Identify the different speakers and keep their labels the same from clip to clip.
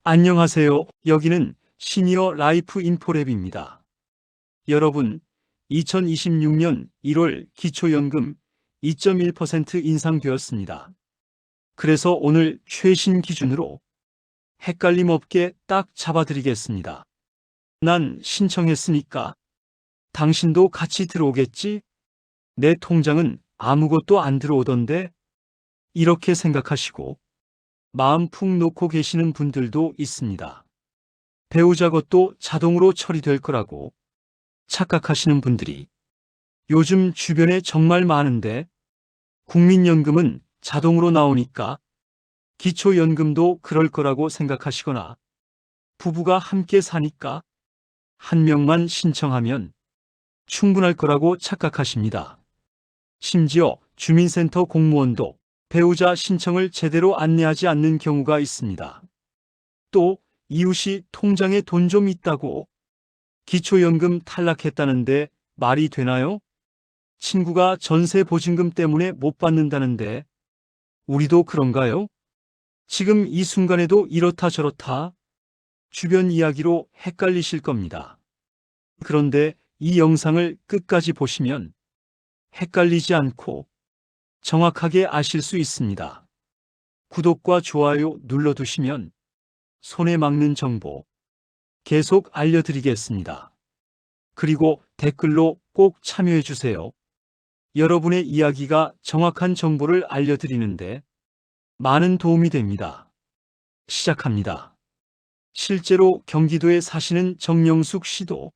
Speaker 1: 안녕하세요. 여기는 시니어 라이프 인포랩입니다. 여러분, 2026년 1월 기초연금 2.1% 인상되었습니다. 그래서 오늘 최신 기준으로 헷갈림 없게 딱 잡아드리겠습니다. 난 신청했으니까 당신도 같이 들어오겠지? 내 통장은 아무것도 안 들어오던데? 이렇게 생각하시고 마음 푹 놓고 계시는 분들도 있습니다. 배우자 것도 자동으로 처리될 거라고 착각하시는 분들이 요즘 주변에 정말 많은데, 국민연금은 자동으로 나오니까 기초연금도 그럴 거라고 생각하시거나, 부부가 함께 사니까 한 명만 신청하면 충분할 거라고 착각하십니다. 심지어 주민센터 공무원도 배우자 신청을 제대로 안내하지 않는 경우가 있습니다. 또 이웃이 통장에 돈 좀 있다고 기초연금 탈락했다는데 말이 되나요? 친구가 전세 보증금 때문에 못 받는다는데 우리도 그런가요? 지금 이 순간에도 이렇다 저렇다 주변 이야기로 헷갈리실 겁니다. 그런데 이 영상을 끝까지 보시면 헷갈리지 않고 정확하게 아실 수 있습니다. 구독과 좋아요 눌러두시면 손에 막는 정보 계속 알려드리겠습니다. 그리고 댓글로 꼭 참여해주세요. 여러분의 이야기가 정확한 정보를 알려드리는데 많은 도움이 됩니다. 시작합니다. 실제로 경기도에 사시는 정영숙 씨도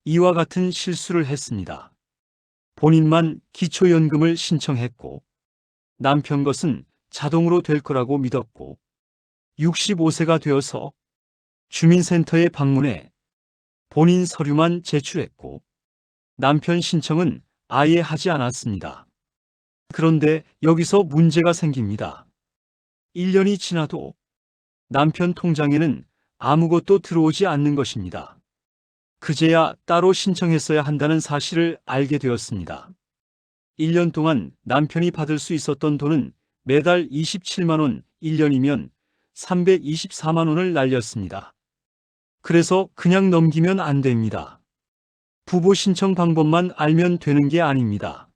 Speaker 1: 이와 같은 실수를 했습니다. 본인만 기초연금을 신청했고 남편 것은 자동으로 될 거라고 믿었고 65세가 되어서 주민센터에 방문해 본인 서류만 제출했고 남편 신청은 아예 하지 않았습니다. 그런데 여기서 문제가 생깁니다. 1년이 지나도 남편 통장에는 아무것도 들어오지 않는 것입니다. 그제야 따로 신청했어야 한다는 사실을 알게 되었습니다. 1년 동안 남편이 받을 수 있었던 돈은 매달 27만 원, 1년이면 324만 원을 날렸습니다. 그래서 그냥 넘기면 안 됩니다. 부부 신청 방법만 알면 되는 게 아닙니다.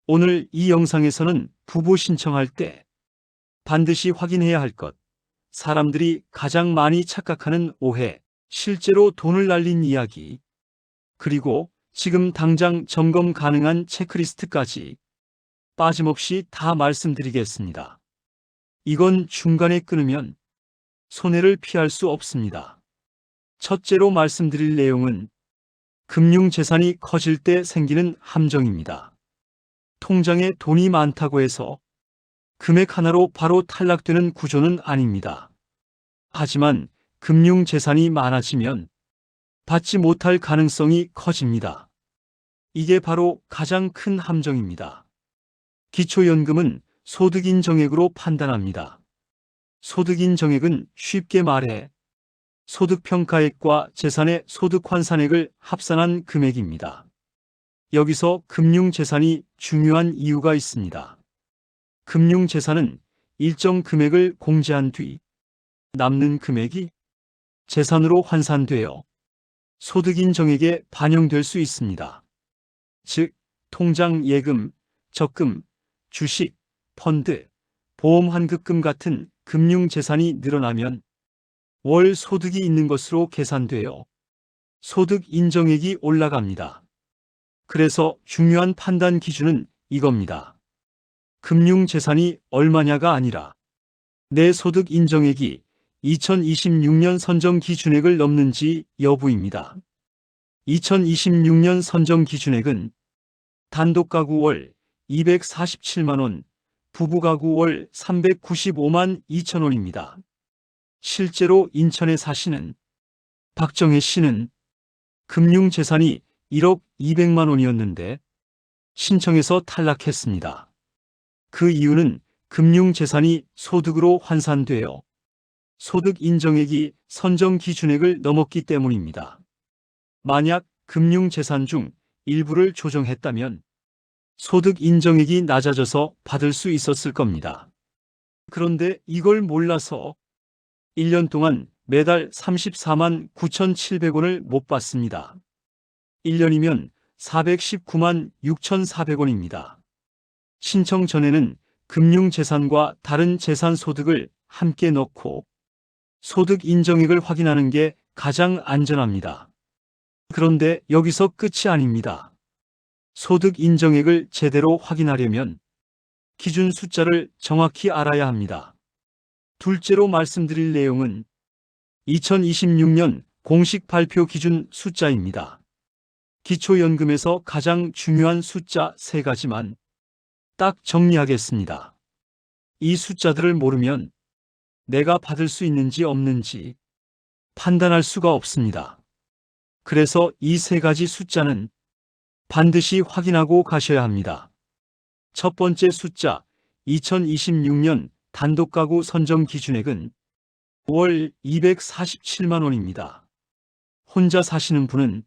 Speaker 1: 오늘 이 영상에서는 부부 신청할 때 반드시 확인해야 할 것, 사람들이 가장 많이 착각하는 오해, 실제로 돈을 날린 이야기, 그리고 지금 당장 점검 가능한 체크리스트까지 빠짐없이 다 말씀드리겠습니다. 이건 중간에 끊으면 손해를 피할 수 없습니다. 첫째로 말씀드릴 내용은 금융재산이 커질 때 생기는 함정입니다. 통장에 돈이 많다고 해서 금액 하나로 바로 탈락되는 구조는 아닙니다. 하지만 금융재산이 많아지면 받지 못할 가능성이 커집니다. 이게 바로 가장 큰 함정입니다. 기초연금은 소득인정액으로 판단합니다. 소득인정액은 쉽게 말해 소득평가액과 재산의 소득환산액을 합산한 금액입니다. 여기서 금융재산이 중요한 이유가 있습니다. 금융재산은 일정 금액을 공제한 뒤 남는 금액이 재산으로 환산되어 소득인정액에 반영될 수 있습니다. 즉, 통장 예금, 적금, 주식, 펀드, 보험 환급금 같은 금융재산이 늘어나면 월 소득이 있는 것으로 계산되어 소득 인정액이 올라갑니다. 그래서 중요한 판단 기준은 이겁니다. 금융재산이 얼마냐가 아니라 내 소득 인정액이 2026년 선정 기준액을 넘는지 여부입니다. 2026년 선정 기준액은 단독가구 월 247만 원, 부부가구 월 395만 2천 원입니다. 실제로 인천에 사시는 박정혜 씨는 금융재산이 1억 200만 원이었는데 신청해서 탈락했습니다. 그 이유는 금융재산이 소득으로 환산되어 소득 인정액이 선정 기준액을 넘었기 때문입니다. 만약 금융재산 중 일부를 조정했다면 소득 인정액이 낮아져서 받을 수 있었을 겁니다. 그런데 이걸 몰라서 1년 동안 매달 34만 9,700원을 못 받습니다. 1년이면 419만 6,400원입니다. 신청 전에는 금융재산과 다른 재산 소득을 함께 넣고 소득 인정액을 확인하는 게 가장 안전합니다. 그런데 여기서 끝이 아닙니다. 소득 인정액을 제대로 확인하려면 기준 숫자를 정확히 알아야 합니다. 둘째로 말씀드릴 내용은 2026년 공식 발표 기준 숫자입니다. 기초연금에서 가장 중요한 숫자 3가지만 딱 정리하겠습니다. 이 숫자들을 모르면 내가 받을 수 있는지 없는지 판단할 수가 없습니다. 그래서 이 3가지 숫자는 반드시 확인하고 가셔야 합니다. 첫 번째 숫자 2026년 단독가구 선정 기준액은 월 247만 원입니다. 혼자 사시는 분은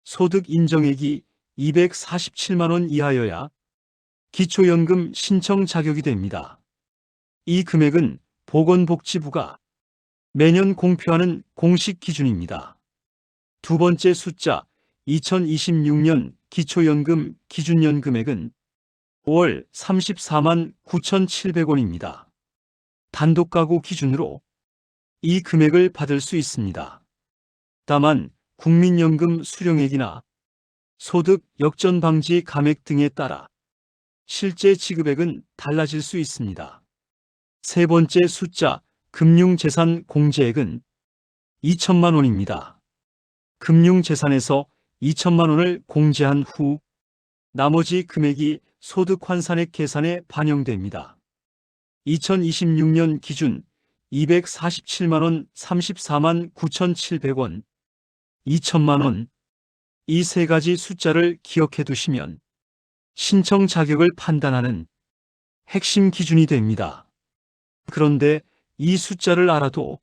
Speaker 1: 소득 인정액이 247만 원 이하여야 기초연금 신청 자격이 됩니다. 이 금액은 보건복지부가 매년 공표하는 공식 기준입니다. 두 번째 숫자 2026년 기초연금 기준연 금액은 월 34만 9,700원입니다. 단독가구 기준으로 이 금액을 받을 수 있습니다. 다만 국민연금 수령액이나 소득 역전 방지 감액 등에 따라 실제 지급액은 달라질 수 있습니다. 세 번째 숫자 금융재산 공제액은 2천만 원입니다. 금융재산에서 2천만 원을 공제한 후 나머지 금액이 소득 환산액 계산에 반영됩니다. 2026년 기준 247만 원, 34만 9,700원, 2천만 원. 이 3가지 숫자를 기억해 두시면 신청 자격을 판단하는 핵심 기준이 됩니다. 그런데 이 숫자를 알아도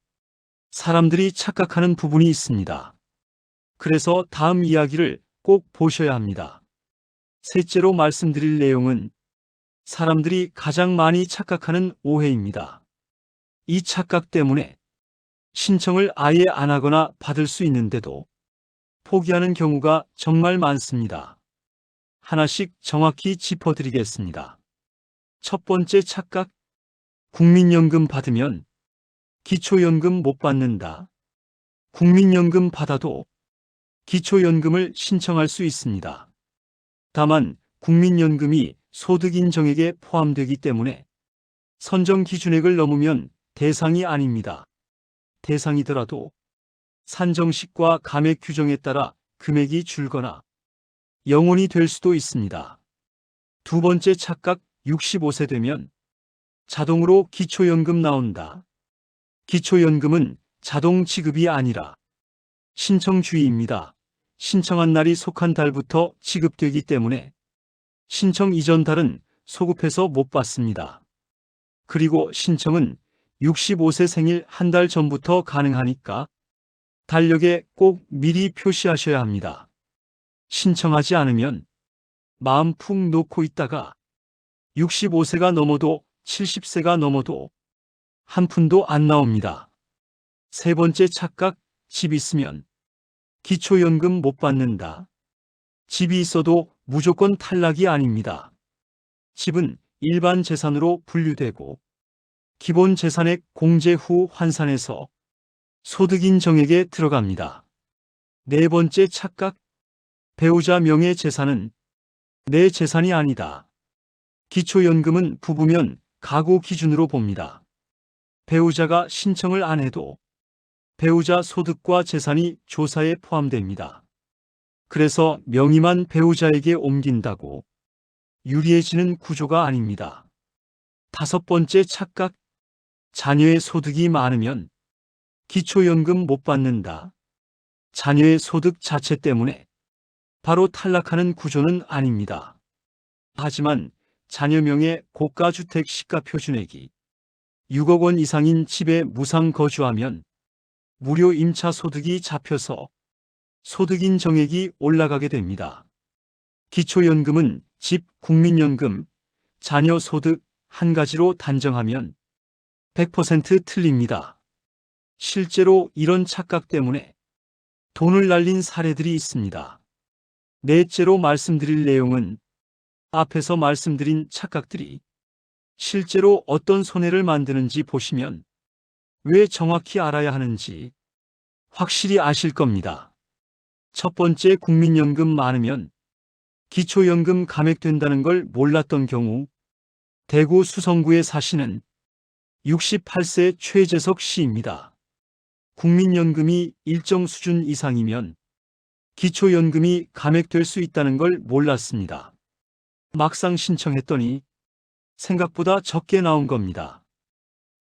Speaker 1: 사람들이 착각하는 부분이 있습니다. 그래서 다음 이야기를 꼭 보셔야 합니다. 셋째로 말씀드릴 내용은 사람들이 가장 많이 착각하는 오해입니다. 이 착각 때문에 신청을 아예 안 하거나 받을 수 있는데도 포기하는 경우가 정말 많습니다. 하나씩 정확히 짚어드리겠습니다. 첫 번째 착각, 국민연금 받으면 기초연금 못 받는다. 국민연금 받아도 기초연금을 신청할 수 있습니다. 다만 국민연금이 소득인정액에 포함되기 때문에 선정 기준액을 넘으면 대상이 아닙니다. 대상이더라도 산정식과 감액 규정에 따라 금액이 줄거나 0원이 될 수도 있습니다. 두 번째 착각, 65세 되면 자동으로 기초연금 나온다. 기초연금은 자동 지급이 아니라 신청주의입니다. 신청한 날이 속한 달부터 지급되기 때문에 신청 이전 달은 소급해서 못 받습니다. 그리고 신청은 65세 생일 한 달 전부터 가능하니까 달력에 꼭 미리 표시하셔야 합니다. 신청하지 않으면 마음 푹 놓고 있다가 65세가 넘어도 70세가 넘어도 한 푼도 안 나옵니다. 세 번째 착각, 집 있으면 기초연금 못 받는다. 집이 있어도 무조건 탈락이 아닙니다. 집은 일반 재산으로 분류되고 기본 재산액 공제 후 환산해서 소득인정액에 들어갑니다. 네 번째 착각, 배우자 명의 재산은 내 재산이 아니다. 기초연금은 부부면 가구 기준으로 봅니다. 배우자가 신청을 안 해도 배우자 소득과 재산이 조사에 포함됩니다. 그래서 명의만 배우자에게 옮긴다고 유리해지는 구조가 아닙니다. 다섯 번째 착각, 자녀의 소득이 많으면 기초연금 못 받는다. 자녀의 소득 자체 때문에 바로 탈락하는 구조는 아닙니다. 하지만 자녀명의 고가주택 시가표준액이 6억 원 이상인 집에 무상 거주하면 무료 임차 소득이 잡혀서 소득인 정액이 올라가게 됩니다. 기초연금은 집, 국민연금, 자녀 소득 한 가지로 단정하면 100% 틀립니다. 실제로 이런 착각 때문에 돈을 날린 사례들이 있습니다. 넷째로 말씀드릴 내용은 앞에서 말씀드린 착각들이 실제로 어떤 손해를 만드는지 보시면 왜 정확히 알아야 하는지 확실히 아실 겁니다. 첫 번째, 국민연금 많으면 기초연금 감액된다는 걸 몰랐던 경우 대구 수성구에 사시는 68세 최재석 씨입니다. 국민연금이 일정 수준 이상이면 기초연금이 감액될 수 있다는 걸 몰랐습니다. 막상 신청했더니 생각보다 적게 나온 겁니다.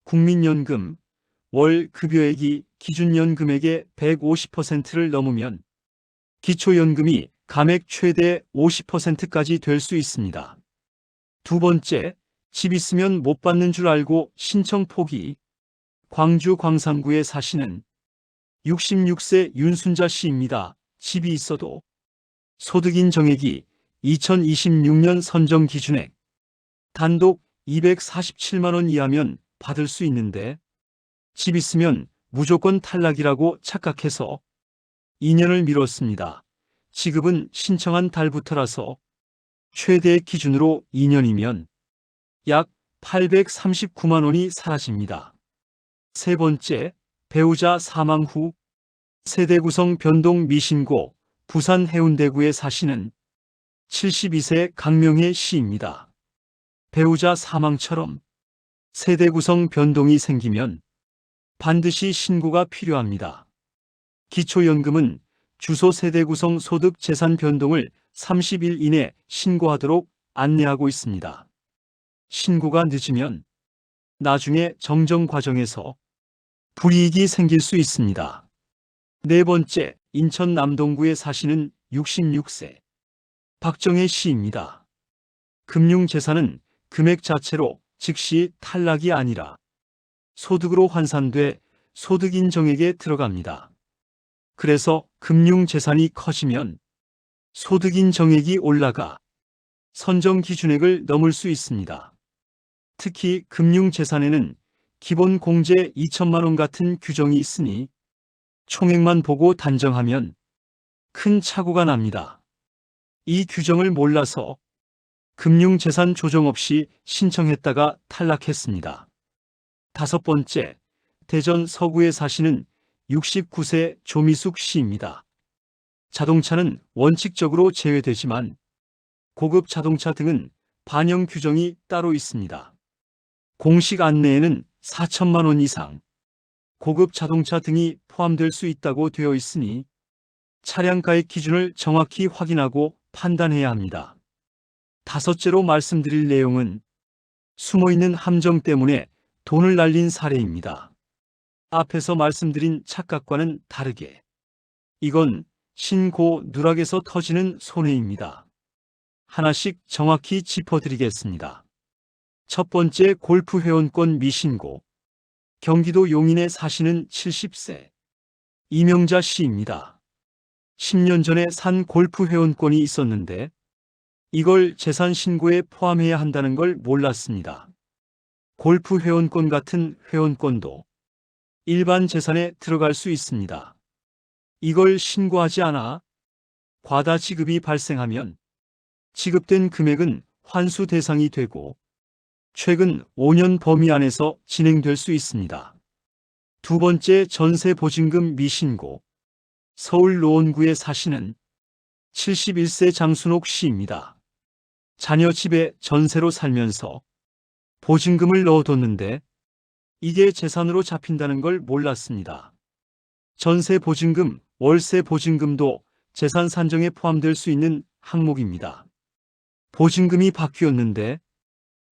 Speaker 1: 국민연금 월 급여액이 기준연금액의 150%를 넘으면 기초연금이 감액 최대 50%까지 될 수 있습니다. 두 번째, 집 있으면 못 받는 줄 알고 신청 포기. 광주 광산구에 사시는 66세 윤순자 씨입니다. 집이 있어도 소득인 정액이 2026년 선정 기준액 단독 247만 원 이하면 받을 수 있는데 집 있으면 무조건 탈락이라고 착각해서 2년을 미뤘습니다. 지급은 신청한 달부터라서 최대 기준으로 2년이면 약 839만 원이 사라집니다. 세 번째, 배우자 사망 후 세대 구성 변동 미신고 부산 해운대구에 사시는 72세 강명혜 씨입니다. 배우자 사망처럼 세대 구성 변동이 생기면 반드시 신고가 필요합니다. 기초연금은 주소 세대 구성 소득 재산 변동을 30일 이내 신고하도록 안내하고 있습니다. 신고가 늦으면 나중에 정정 과정에서 불이익이 생길 수 있습니다. 네 번째, 인천 남동구에 사시는 66세 박정혜 씨입니다. 금융재산은 금액 자체로 즉시 탈락이 아니라 소득으로 환산돼 소득인정액에 들어갑니다. 그래서 금융재산이 커지면 소득인정액이 올라가 선정 기준액을 넘을 수 있습니다. 특히 금융재산에는 기본 공제 2천만 원 같은 규정이 있으니 총액만 보고 단정하면 큰 착오가 납니다. 이 규정을 몰라서 금융재산 조정 없이 신청했다가 탈락했습니다. 다섯 번째, 대전 서구에 사시는 69세 조미숙 씨입니다. 자동차는 원칙적으로 제외되지만 고급 자동차 등은 반영 규정이 따로 있습니다. 공식 안내에는 4천만 원 이상 고급 자동차 등이 포함될 수 있다고 되어 있으니 차량가액 기준을 정확히 확인하고 판단해야 합니다. 다섯째로 말씀드릴 내용은 숨어있는 함정 때문에 돈을 날린 사례입니다. 앞에서 말씀드린 착각과는 다르게 이건 신고 누락에서 터지는 손해입니다. 하나씩 정확히 짚어드리겠습니다. 첫 번째, 골프 회원권 미신고. 경기도 용인에 사시는 70세 이명자 씨입니다. 10년 전에 산 골프 회원권이 있었는데 이걸 재산 신고에 포함해야 한다는 걸 몰랐습니다. 골프 회원권 같은 회원권도 일반 재산에 들어갈 수 있습니다. 이걸 신고하지 않아 과다 지급이 발생하면 지급된 금액은 환수 대상이 되고 최근 5년 범위 안에서 진행될 수 있습니다. 두 번째, 전세 보증금 미신고. 서울 노원구에 사시는 71세 장순옥 씨입니다. 자녀 집에 전세로 살면서 보증금을 넣어뒀는데 이게 재산으로 잡힌다는 걸 몰랐습니다. 전세 보증금, 월세 보증금도 재산 산정에 포함될 수 있는 항목입니다. 보증금이 바뀌었는데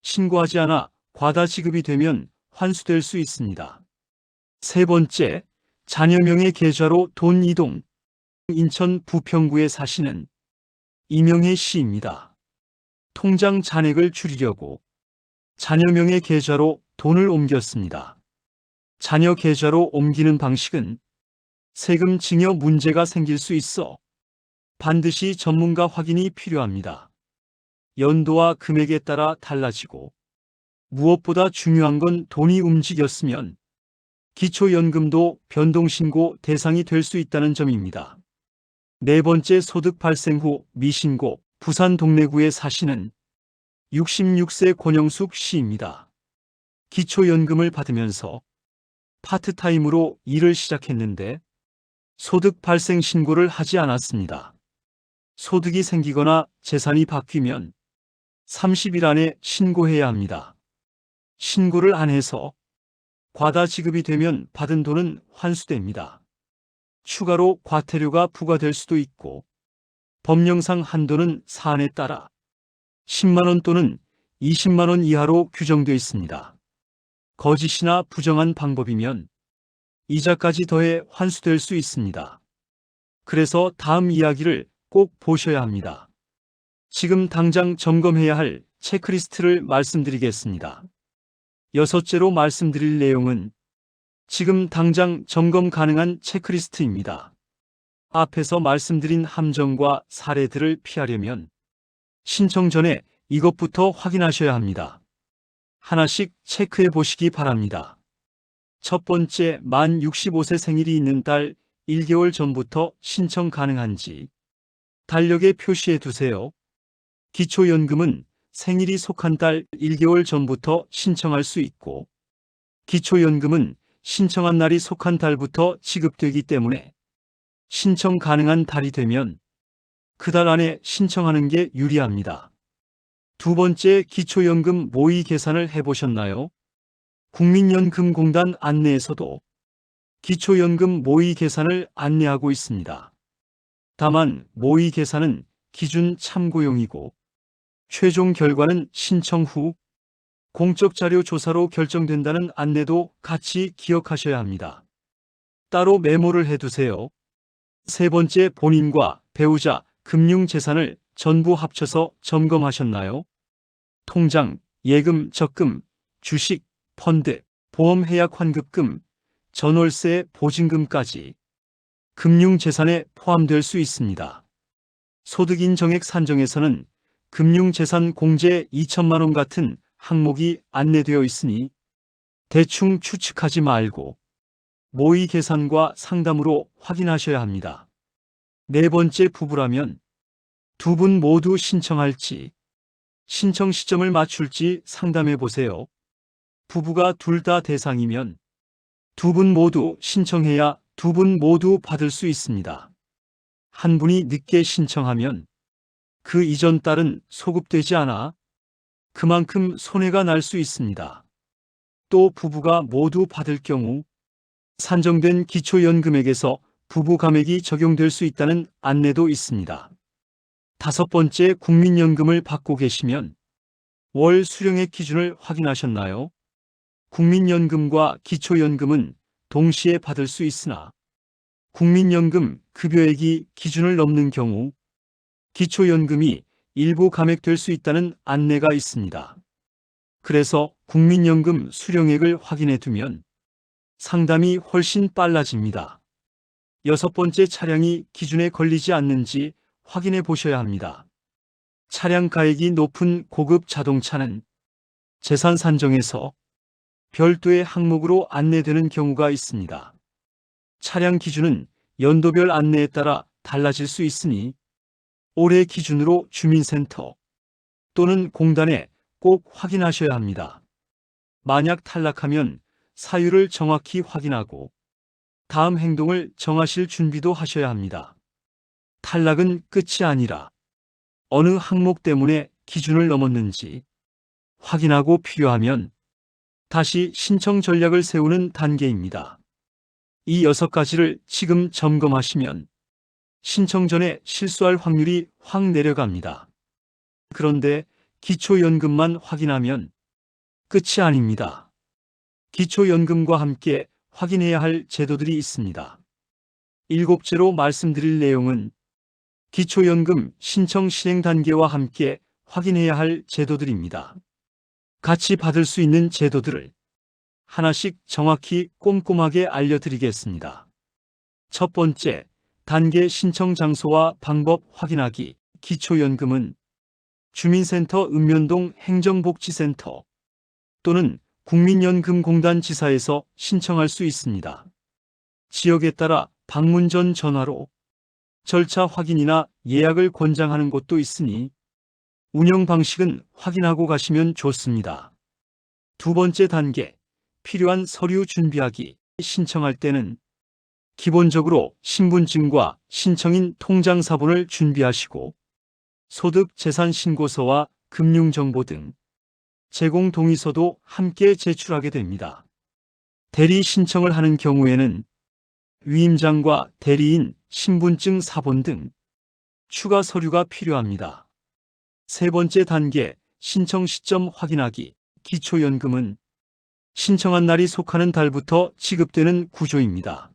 Speaker 1: 신고하지 않아 과다 지급이 되면 환수될 수 있습니다. 세 번째, 자녀명의 계좌로 돈 이동. 인천 부평구에 사시는 이명혜 씨입니다. 통장 잔액을 줄이려고 자녀명의 계좌로 돈을 옮겼습니다. 자녀 계좌로 옮기는 방식은 세금 증여 문제가 생길 수 있어 반드시 전문가 확인이 필요합니다. 연도와 금액에 따라 달라지고 무엇보다 중요한 건 돈이 움직였으면 기초연금도 변동신고 대상이 될 수 있다는 점입니다. 네 번째, 소득 발생 후 미신고 부산 동래구에 사시는 66세 권영숙 씨입니다. 기초연금을 받으면서 파트타임으로 일을 시작했는데 소득 발생 신고를 하지 않았습니다. 소득이 생기거나 재산이 바뀌면 30일 안에 신고해야 합니다. 신고를 안 해서 과다 지급이 되면 받은 돈은 환수됩니다. 추가로 과태료가 부과될 수도 있고 법령상 한도는 사안에 따라 10만 원 또는 20만 원 이하로 규정되어 있습니다. 거짓이나 부정한 방법이면 이자까지 더해 환수될 수 있습니다. 그래서 다음 이야기를 꼭 보셔야 합니다. 지금 당장 점검해야 할 체크리스트를 말씀드리겠습니다. 여섯째로 말씀드릴 내용은 지금 당장 점검 가능한 체크리스트입니다. 앞에서 말씀드린 함정과 사례들을 피하려면 신청 전에 이것부터 확인하셔야 합니다. 하나씩 체크해 보시기 바랍니다. 첫 번째, 만 65세 생일이 있는 달 1개월 전부터 신청 가능한지 달력에 표시해 두세요. 기초연금은 생일이 속한 달 1개월 전부터 신청할 수 있고 기초연금은 신청한 날이 속한 달부터 지급되기 때문에 신청 가능한 달이 되면 그 달 안에 신청하는 게 유리합니다. 두 번째, 기초연금 모의 계산을 해보셨나요? 국민연금공단 안내에서도 기초연금 모의 계산을 안내하고 있습니다. 다만 모의 계산은 기준 참고용이고 최종 결과는 신청 후 공적 자료 조사로 결정된다는 안내도 같이 기억하셔야 합니다. 따로 메모를 해두세요. 세 번째, 본인과 배우자 금융재산을 전부 합쳐서 점검하셨나요? 통장, 예금, 적금, 주식, 펀드, 보험 해약 환급금, 전월세 보증금까지 금융재산에 포함될 수 있습니다. 소득 인정액 산정에서는 금융재산 공제 2천만 원 같은 항목이 안내되어 있으니 대충 추측하지 말고 모의 계산과 상담으로 확인하셔야 합니다. 네 번째, 부부라면 두 분 모두 신청할지 신청 시점을 맞출지 상담해 보세요. 부부가 둘 다 대상이면 두 분 모두 신청해야 두 분 모두 받을 수 있습니다. 한 분이 늦게 신청하면 그 이전 달은 소급되지 않아 그만큼 손해가 날 수 있습니다. 또 부부가 모두 받을 경우 산정된 기초연금액에서 부부 감액이 적용될 수 있다는 안내도 있습니다. 다섯 번째, 국민연금을 받고 계시면 월 수령액 기준을 확인하셨나요? 국민연금과 기초연금은 동시에 받을 수 있으나 국민연금 급여액이 기준을 넘는 경우 기초연금이 일부 감액될 수 있다는 안내가 있습니다. 그래서 국민연금 수령액을 확인해 두면 상담이 훨씬 빨라집니다. 여섯 번째, 차량이 기준에 걸리지 않는지 확인해 보셔야 합니다. 차량 가액이 높은 고급 자동차는 재산 산정에서 별도의 항목으로 안내되는 경우가 있습니다. 차량 기준은 연도별 안내에 따라 달라질 수 있으니 올해 기준으로 주민센터 또는 공단에 꼭 확인하셔야 합니다. 만약 탈락하면 사유를 정확히 확인하고 다음 행동을 정하실 준비도 하셔야 합니다. 탈락은 끝이 아니라 어느 항목 때문에 기준을 넘었는지 확인하고 필요하면 다시 신청 전략을 세우는 단계입니다. 이 6가지를 지금 점검하시면 신청 전에 실수할 확률이 확 내려갑니다. 그런데 기초연금만 확인하면 끝이 아닙니다. 기초연금과 함께 확인해야 할 제도들이 있습니다. 7째로 말씀드릴 내용은 기초연금 신청 실행 단계와 함께 확인해야 할 제도들입니다. 같이 받을 수 있는 제도들을 하나씩 정확히 꼼꼼하게 알려드리겠습니다. 첫 번째, 단계 신청 장소와 방법 확인하기. 기초연금은 주민센터 읍면동 행정복지센터 또는 국민연금공단 지사에서 신청할 수 있습니다. 지역에 따라 방문 전 전화로 절차 확인이나 예약을 권장하는 곳도 있으니 운영 방식은 확인하고 가시면 좋습니다. 두 번째 단계, 필요한 서류 준비하기. 신청할 때는 기본적으로 신분증과 신청인 통장 사본을 준비하시고 소득재산신고서와 금융정보 등 제공 동의서도 함께 제출하게 됩니다. 대리 신청을 하는 경우에는 위임장과 대리인 신분증 사본 등 추가 서류가 필요합니다. 세 번째 단계, 신청 시점 확인하기. 기초연금은 신청한 날이 속하는 달부터 지급되는 구조입니다.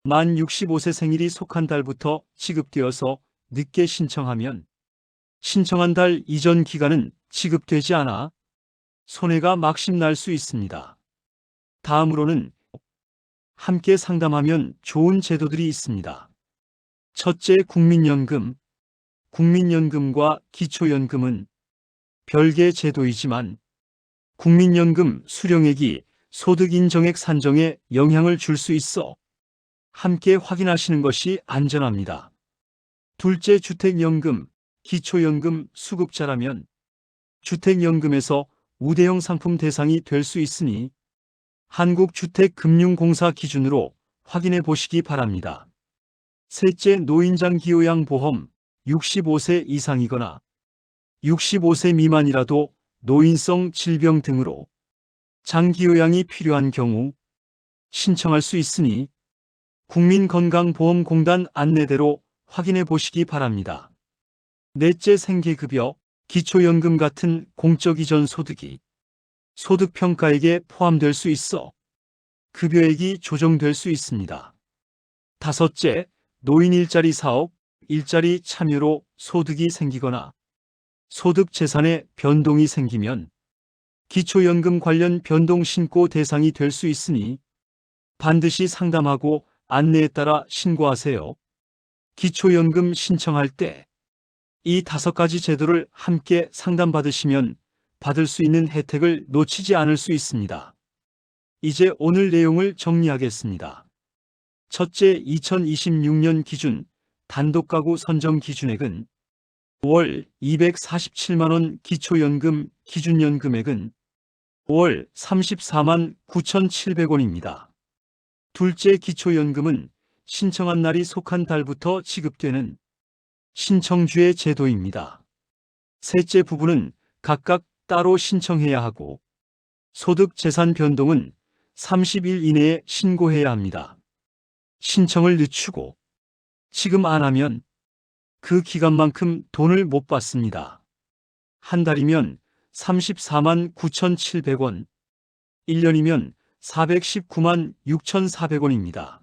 Speaker 1: 만 65세 생일이 속한 달부터 지급되어서 늦게 신청하면 신청한 달 이전 기간은 지급되지 않아 손해가 막심날 수 있습니다. 다음으로는 함께 상담하면 좋은 제도들이 있습니다. 첫째, 국민연금. 국민연금과 기초연금은 별개 제도이지만 국민연금 수령액이 소득 인정액 산정에 영향을 줄 수 있어 함께 확인하시는 것이 안전합니다. 둘째, 주택연금. 기초연금 수급자라면 주택연금에서 우대형 상품 대상이 될 수 있으니 한국주택금융공사 기준으로 확인해 보시기 바랍니다. 셋째, 노인장기요양보험. 65세 이상이거나 65세 미만이라도 노인성 질병 등으로 장기요양이 필요한 경우 신청할 수 있으니 국민건강보험공단 안내대로 확인해 보시기 바랍니다. 넷째, 생계급여. 기초연금 같은 공적 이전 소득이 소득평가액에 포함될 수 있어 급여액이 조정될 수 있습니다. 다섯째, 노인 일자리 사업. 일자리 참여로 소득이 생기거나 소득 재산에 변동이 생기면 기초연금 관련 변동 신고 대상이 될 수 있으니 반드시 상담하고 안내에 따라 신고하세요. 기초연금 신청할 때 이 5가지 제도를 함께 상담받으시면 받을 수 있는 혜택을 놓치지 않을 수 있습니다. 이제 오늘 내용을 정리하겠습니다. 첫째, 2026년 기준 단독가구 선정 기준액은 월 247만원, 기초연금 기준연금액은 월 34만 9,700원입니다. 둘째, 기초연금은 신청한 날이 속한 달부터 지급되는 신청주의 제도입니다. 셋째, 부분은 각각 따로 신청해야 하고 소득 재산 변동은 30일 이내에 신고해야 합니다. 신청을 늦추고 지금 안 하면 그 기간만큼 돈을 못 받습니다. 한 달이면 34만 9,700원, 1년이면 419만 6,400원입니다.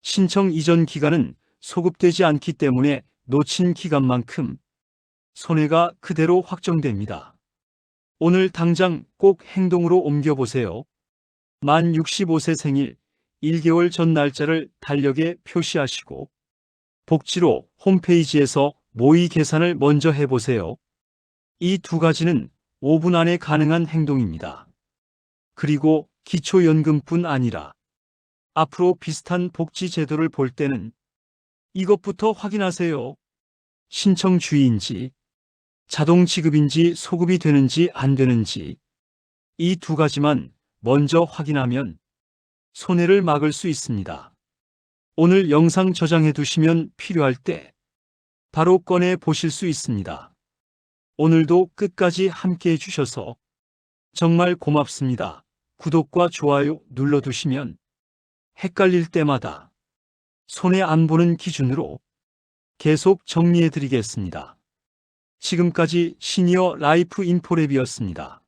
Speaker 1: 신청 이전 기간은 소급되지 않기 때문에 놓친 기간만큼 손해가 그대로 확정됩니다. 오늘 당장 꼭 행동으로 옮겨보세요. 만 65세 생일 1개월 전 날짜를 달력에 표시하시고 복지로 홈페이지에서 모의 계산을 먼저 해보세요. 이 2가지는 5분 안에 가능한 행동입니다. 그리고 기초연금뿐 아니라 앞으로 비슷한 복지 제도를 볼 때는 이것부터 확인하세요. 신청 주의인지, 자동 지급인지 소급이 되는지 안 되는지 이 2가지만 먼저 확인하면 손해를 막을 수 있습니다. 오늘 영상 저장해 두시면 필요할 때 바로 꺼내 보실 수 있습니다. 오늘도 끝까지 함께 해주셔서 정말 고맙습니다. 구독과 좋아요 눌러두시면 헷갈릴 때마다 손해 안 보는 기준으로 계속 정리해 드리겠습니다. 지금까지 시니어 라이프 인포랩이었습니다.